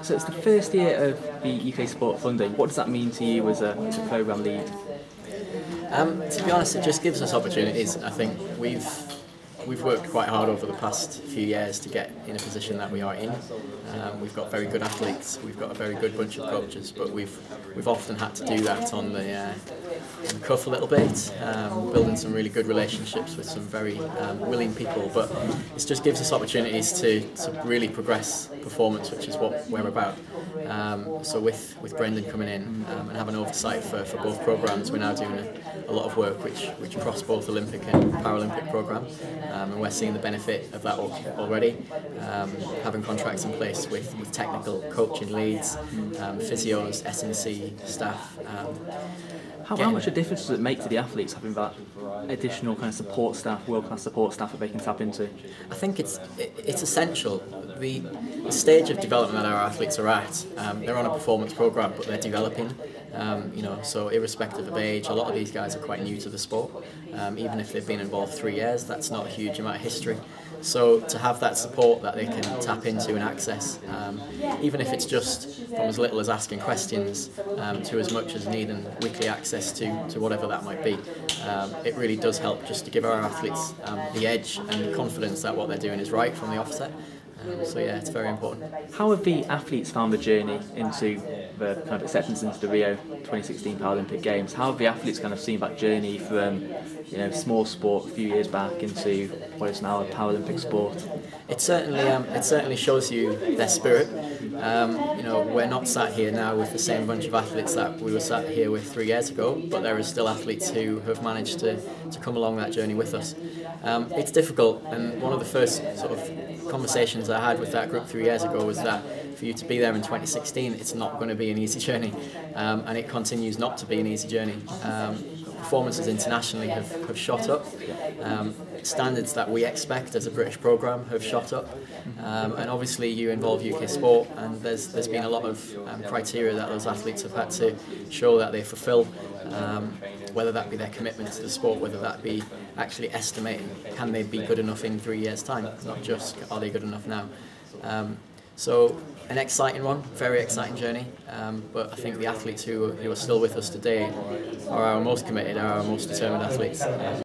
So it's the first year of the UK Sport Funding. What does that mean to you as a programme lead? To be honest, it just gives us opportunities. I think we've worked quite hard over the past few years to get in a position that we are in. We've got very good athletes, we've got a very good bunch of coaches, but we've often had to do that on the cuff a little bit, building some really good relationships with some very willing people. But it just gives us opportunities to really progress performance, which is what we're about. So with Brendan coming in and having oversight for both programmes, we're now doing a lot of work which cross both Olympic and Paralympic programme, and we're seeing the benefit of that already. Having contracts in place with technical coaching leads, physios, S&C staff. How much a difference does it make to the athletes having that additional kind of support staff, world-class support staff that they can tap into? I think it's essential. The stage of development that our athletes are at, they're on a performance programme, but they're developing. So irrespective of age, a lot of these guys are quite new to the sport. Even if they've been involved 3 years, that's not a huge amount of history. So to have that support that they can tap into and access, even if it's just from as little as asking questions to as much as needing weekly access to whatever that might be, it really does help just to give our athletes the edge and the confidence that what they're doing is right from the offset. So yeah, it's very important. How have the athletes found the journey into the kind of acceptance into the Rio 2016 Paralympic Games? How have the athletes kind of seen that journey from small sport a few years back into what is now a Paralympic sport? It certainly shows you their spirit. We're not sat here now with the same bunch of athletes that we were sat here with 3 years ago, but there are still athletes who have managed to come along that journey with us. It's difficult, and one of the first sort of conversations I had with that group 3 years ago was that for you to be there in 2016, it's not going to be an easy journey, and it continues not to be an easy journey. Performances internationally have shot up. Standards that we expect as a British programme have shot up, and obviously you involve UK sport, and there's been a lot of criteria that those athletes have had to show that they fulfil, whether that be their commitment to the sport, whether that be actually estimating can they be good enough in 3 years' time, not just are they good enough now. So an exciting one, very exciting journey, but I think the athletes who are still with us today are our most committed, are our most determined athletes.